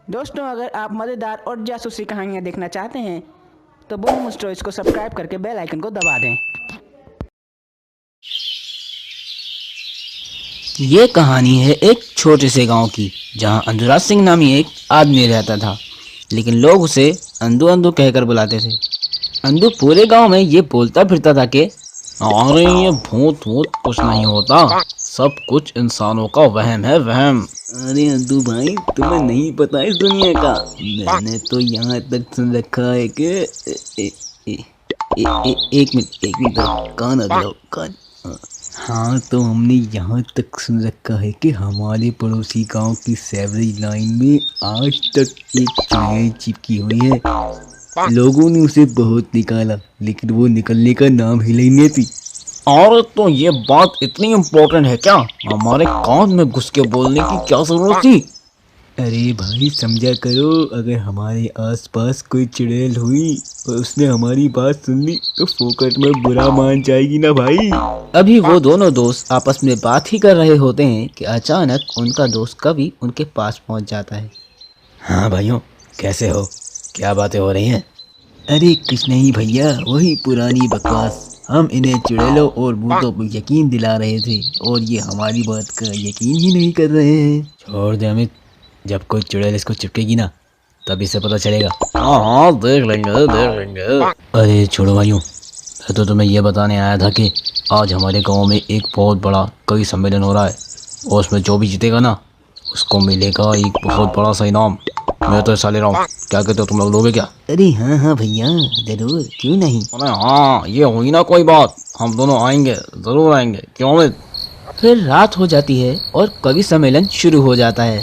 दोस्तों, अगर आप मज़ेदार और जासूसी कहानियाँ देखना चाहते हैं तो बूम स्टोरीज को सब्सक्राइब करके बेल आइकन को दबा दें। ये कहानी है एक छोटे से गांव की, जहां अंधुराज सिंह नामी एक आदमी रहता था, लेकिन लोग उसे अंधू अंधू कहकर बुलाते थे। अंधू पूरे गांव में ये बोलता फिरता था कि अरे ये भूत वूत कुछ नहीं होता, सब कुछ इंसानों का वहम है, वहम। अरे अंधू भाई, तुम्हें नहीं पता इस दुनिया का। मैंने तो यहाँ तक सुन रखा है कि एक मिनट कान अगलाओ, कान। हाँ, तो हमने यहाँ तक सुन रखा है कि हमारे पड़ोसी गांव की सेवरेज लाइन में आज तक एक चुड़ैल चिपकी हुई है। लोगों ने उसे बहुत निकाला, लेकिन वो निकलने का नाम ही नहीं लेती। और तो ये बात इतनी इम्पोर्टेंट है क्या? हमारे कान में घुस के बोलने की क्या जरूरत थी? अरे भाई समझा करो, अगर हमारे आसपास कोई चुड़ैल हुई और उसने हमारी बात सुन ली तो फोकट में बुरा मान जाएगी ना भाई। अभी वो दोनों दोस्त आपस में बात ही कर रहे होते हैं कि अचानक उनका दोस्त कवि उनके पास पहुंच जाता है। हाँ भाइयों, कैसे हो? क्या बातें हो रही हैं? अरे कुछ नहीं भैया, वही पुरानी बकवास। हम इन्हें चुड़ैलों और भूतों पर यकीन दिला रहे थे और ये हमारी बात का यकीन ही नहीं कर रहे हैं। छोड़ दे अमित, जब कोई चुड़ैल इसको चिपकेगी ना तब इसे पता चलेगा। हाँ, देख लेंगे। अरे छोड़ो भाइयों, मैं तो तुम्हें ये बताने आया था कि आज हमारे गांव में एक बहुत बड़ा कवि सम्मेलन हो रहा है और उसमें जो भी जीतेगा ना उसको मिलेगा एक बहुत बड़ा सा इनाम। मैं तो ऐसा ले रहा हूँ, क्या कहते हो, तुम लोग लोगे क्या? अरे हाँ भैया, जरूर, क्यों नहीं। अरे हाँ, ये हुई ना कोई बात, हम दोनों आएंगे, जरूर आएंगे, क्यों अमित? फिर रात हो जाती है और कवि सम्मेलन शुरू हो जाता है।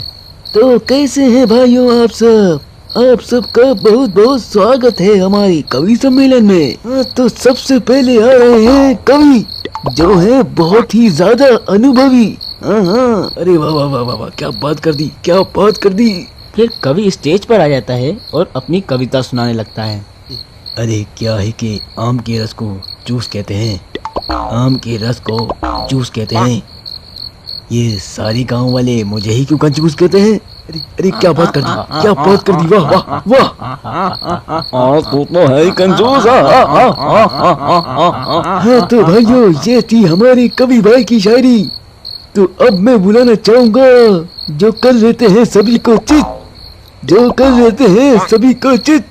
तो कैसे हैं भाइयों आप सब? आप सबका बहुत बहुत स्वागत है हमारी कवि सम्मेलन में। हाँ, तो सबसे पहले आ रहे हैं कवि, जो है बहुत ही ज्यादा अनुभवी। हाँ, अरे वाह वाह वाह वाह वाह, क्या बात कर दी, क्या बात कर दी। फिर कवि स्टेज पर आ जाता है और अपनी कविता सुनाने लगता है। अरे क्या है कि आम के रस को जूस कहते हैं, आम के रस को जूस कहते हैं। ये सारे गांव वाले मुझे ही क्यों कंजूस कहते हैं? अरे क्या बात कर दी, क्या बात कर दी, वाह वाह वाह। तू तो है ही कंजूस। हाँ तो भाइयों, ये थी हमारे कवि भाई की शायरी। तो अब मैं बुलाना चाहूंगा जो कर लेते हैं सभी को चित, जो कर लेते हैं सभी को चित।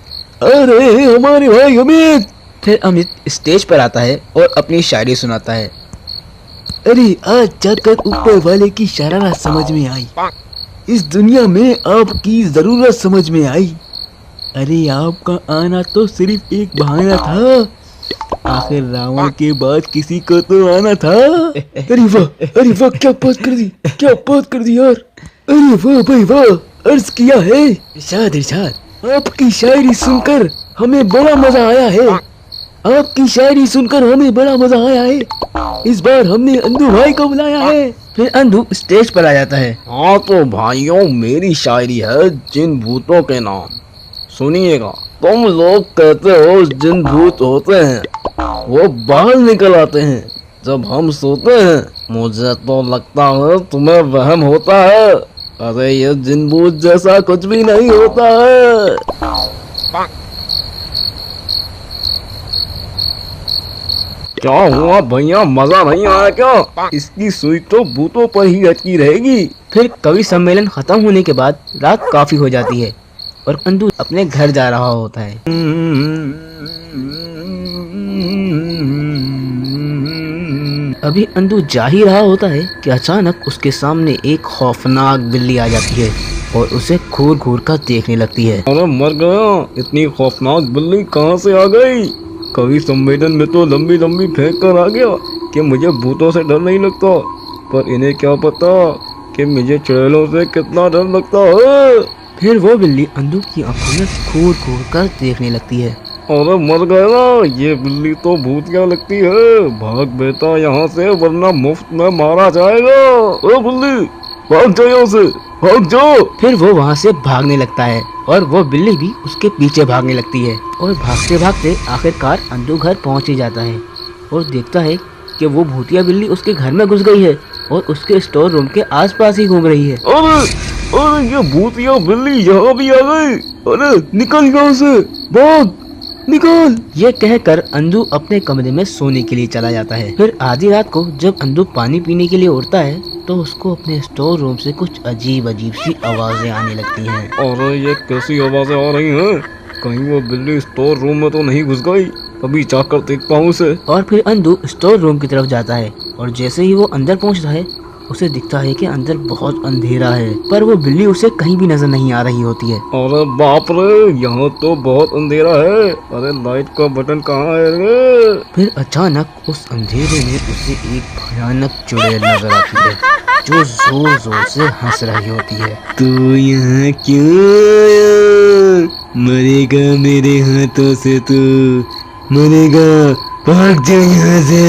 आ रहे हैं हमारे भाई अमित। फिर अमित स्टेज पर आता है और अपनी शायरी सुनाता है। अरे आज जाकर ऊपर वाले की शरारत समझ में आई, इस दुनिया में आपकी जरूरत समझ में आई। अरे आपका आना तो सिर्फ एक बहाना था, आखिर रावण के बाद किसी को तो आना था। अरे वाह, क्या बात कर दी, क्या बात कर दी यार। अरे वाह भाई वाह, अर्ज किया है। इरशाद इरशाद, आपकी शायरी सुनकर हमें बड़ा मजा आया है, आपकी शायरी सुनकर हमें बड़ा मजा आया है। इस बार हमने अंधू भाई को बुलाया है। फिर अंधू स्टेज पर आ जाता है। हाँ तो भाइयों, मेरी शायरी है जिन भूतों के नाम। सुनिएगा। तुम लोग कहते हो जिन भूत होते हैं वो बाहर निकल आते हैं जब हम सोते हैं। मुझे तो लगता है तुम्हें वहम होता है। अरे ये जिन भूत जैसा कुछ भी नहीं होता है। क्या हुआ भैया, मजा नहीं आया क्या? इसकी सुई तो भूतों पर ही अटकी रहेगी। फिर कवि सम्मेलन खत्म होने के बाद रात काफी हो जाती है और अंधू अपने घर जा रहा होता है। अभी अंधू जा ही रहा होता है कि अचानक उसके सामने एक खौफनाक बिल्ली आ जाती है और उसे घूर घूर कर देखने लगती है। अरे मर गया, इतनी खौफनाक बिल्ली कहाँ से आ गई? कवि सम्मेलन में तो लंबी लंबी फेंक कर आ गया कि मुझे भूतों से डर नहीं लगता, पर इन्हें क्या पता कि मुझे चुड़ैलों से कितना डर लगता है। फिर वो बिल्ली अंधू की आंखों में घूर घूर कर देखने लगती है। अरे मर गया, ये बिल्ली तो भूतिया लगती है। भाग बेटा यहाँ से, वरना मुफ्त में मारा जाएगा। ओ बिल्ली, भाग जाओ यहाँ से, भाग जाओ। फिर वो वहाँ से भागने लगता है और वो बिल्ली भी उसके पीछे भागने लगती है और भागते भागते आखिरकार अंधू घर पहुँच ही जाता है और देखता है कि वो भूतिया बिल्ली उसके घर में घुस गई है और उसके स्टोर रूम के आसपास ही घूम रही है। अरे ये भूतिया बिल्ली यहाँ भी आ गई। अरे निकल यहाँ से, भाग, निकल। ये कहकर अंधू अपने कमरे में सोने के लिए चला जाता है। फिर आधी रात को जब अंधू पानी पीने के लिए उठता है तो उसको अपने स्टोर रूम से कुछ अजीब अजीब सी आवाजें आने लगती हैं। अरे ये कैसी आवाजें आ रही हैं? कहीं वो बिल्ली स्टोर रूम में तो नहीं घुस गई? अभी जाकर देखता हूँ उसे। और फिर अंधू स्टोर रूम की तरफ जाता है और जैसे ही वो अंदर पहुंचता है उसे दिखता है कि अंदर बहुत अंधेरा है, पर वो बिल्ली उसे कहीं भी नजर नहीं आ रही होती है। अरे बाप रे, यहाँ तो बहुत अंधेरा है। अरे लाइट का बटन कहाँ है रे? फिर अचानक उस अंधेरे में उसे एक भयानक चुड़ैल नजर आती है जो जोर जोर से हंस रही होती है। तू यहाँ क्यों आया? मरेगा मेरे हाथों से, तू मरेगा। भाग जा यहाँ से,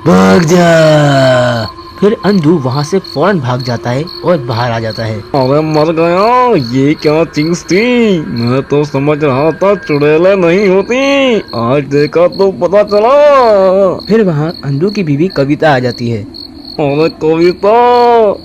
भाग जा। फिर अंधू वहाँ से फौरन भाग जाता है और बाहर आ जाता है। अरे मर गया, ये क्या चीज थी? मैं तो समझ रहा था चुड़ैलें नहीं होती, आज देखा तो पता चला। फिर वहाँ अंधू की बीवी कविता आ जाती है। अरे कविता,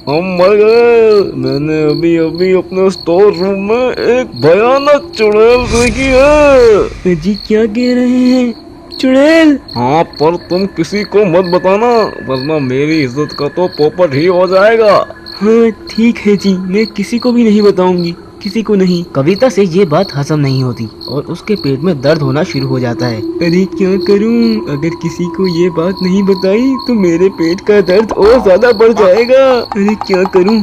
हम मर गए। मैंने अभी अभी अपने स्टोर रूम में एक भयानक चुड़ैल देखी है। जी क्या कह रहे हैं? चुड़ैल? हाँ, पर तुम किसी को मत बताना, वरना मेरी इज्जत का तो पोपट ही हो जाएगा। हाँ ठीक है जी, मैं किसी को भी नहीं बताऊंगी, किसी को नहीं। कविता से ये बात हजम नहीं होती और उसके पेट में दर्द होना शुरू हो जाता है। अरे क्या करूं? अगर किसी को ये बात नहीं बताई तो मेरे पेट का दर्द और ज्यादा बढ़ जाएगा। अरे क्या करूं?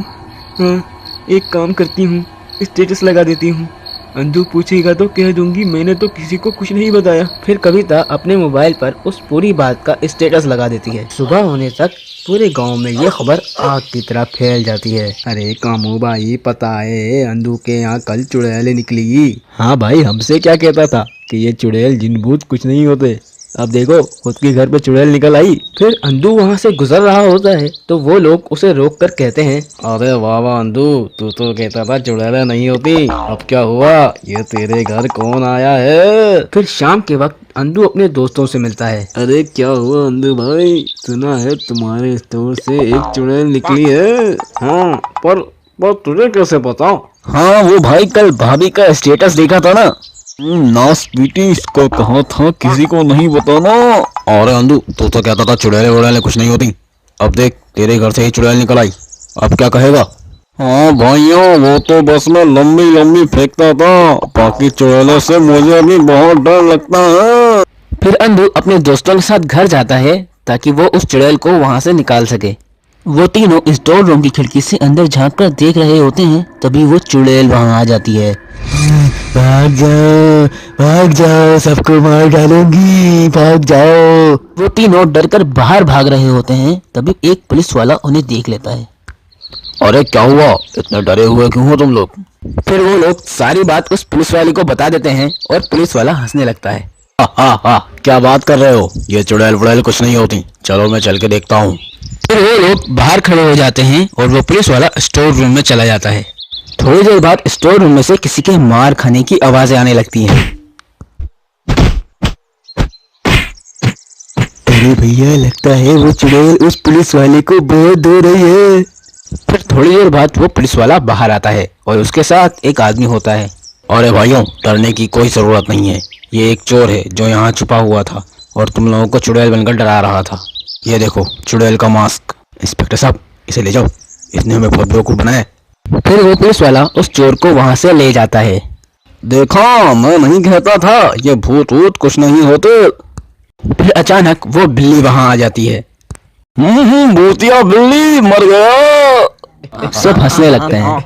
हाँ, एक काम करती हूँ, स्टेटस लगा देती हूँ। अंधू पूछेगा तो कह दूंगी मैंने तो किसी को कुछ नहीं बताया। फिर कविता अपने मोबाइल पर उस पूरी बात का स्टेटस लगा देती है। सुबह होने तक पूरे गांव में ये खबर आग की तरह फैल जाती है। अरे कामू भाई, पता है अंधू के यहाँ कल चुड़ैलें निकली। हाँ भाई, हमसे क्या कहता था कि ये चुड़ैल जिन भूत कुछ नहीं होते। अब देखो खुद के घर पे चुड़ैल निकल आई। फिर अंधू वहाँ से गुजर रहा होता है तो वो लोग उसे रोक कर कहते हैं, अरे वाह वाह अंधू, तू तो कहता था चुड़ैलें नहीं होती, अब क्या हुआ? ये तेरे घर कौन आया है? फिर शाम के वक्त अंधू अपने दोस्तों से मिलता है। अरे क्या हुआ अंधू भाई? सुना है तुम्हारे स्टोर से एक चुड़ैल निकली है। हाँ, पर तुझे कैसे पता? हाँ वो भाई, कल भाभी का स्टेटस देखा था ना। नास पीटी, इसको कहा था किसी को नहीं बताना। अरे अंधू, तू तो कहता था चुड़ैलें वुड़ैलें कुछ नहीं होती, अब देख तेरे घर से ही चुड़ैल निकल आई, अब क्या कहेगा? हाँ भाइयों, वो तो बस में लंबी लंबी फेंकता था, बाकी चुड़ैलों से मुझे अभी बहुत डर लगता है। फिर अंधू अपने दोस्तों के साथ घर जाता है ताकि वो उस चुड़ैल को वहाँ से निकाल सके। वो तीनों स्टोर रूम की खिड़की से अंदर झांक कर देख रहे होते हैं, तभी वो चुड़ैल वहाँ आ जाती है। भाग जाओ, सबको मार डालूंगी, भाग जाओ। वो तीनों डर कर बाहर भाग रहे होते हैं, तभी एक पुलिस वाला उन्हें देख लेता है। अरे क्या हुआ, इतने डरे हुए क्यों हो तुम लोग? फिर वो लोग सारी बात उस पुलिस वाले को बता देते हैं और पुलिस वाला हंसने लगता है। हा, क्या बात कर रहे हो? ये चुड़ैल वुड़ैल कुछ नहीं होती, चलो मैं चल के देखता हूँ। फिर वो लोग बाहर खड़े हो जाते हैं और वो पुलिस वाला स्टोर रूम में चला जाता है। थोड़ी देर बाद स्टोर रूम में से किसी के मार खाने की आवाजें आने लगती हैं। अरे भैया, लगता है वो चुड़ैल उस पुलिस वाले को बहुत दो रही है। फिर थोड़ी देर बाद वो पुलिस वाला बाहर आता है और उसके साथ एक आदमी होता है। अरे भाइयों, डरने की कोई जरूरत नहीं है, ये एक चोर है जो यहाँ छुपा हुआ था और तुम लोगों को चुड़ैल बनकर डरा रहा था। ये देखो चुड़ैल का मास्क। इंस्पेक्टर साहब, इसे ले जाओ, इसने हमें बहुत बेवकूफ बनाया। फिर वो पुलिस वाला उस चोर को वहाँ से ले जाता है। देखा, मैं नहीं कहता था ये भूत वूत कुछ नहीं होते। फिर अचानक वो बिल्ली वहाँ आ जाती है। भूतिया बिल्ली, मर गया। सब हंसने लगते हैं।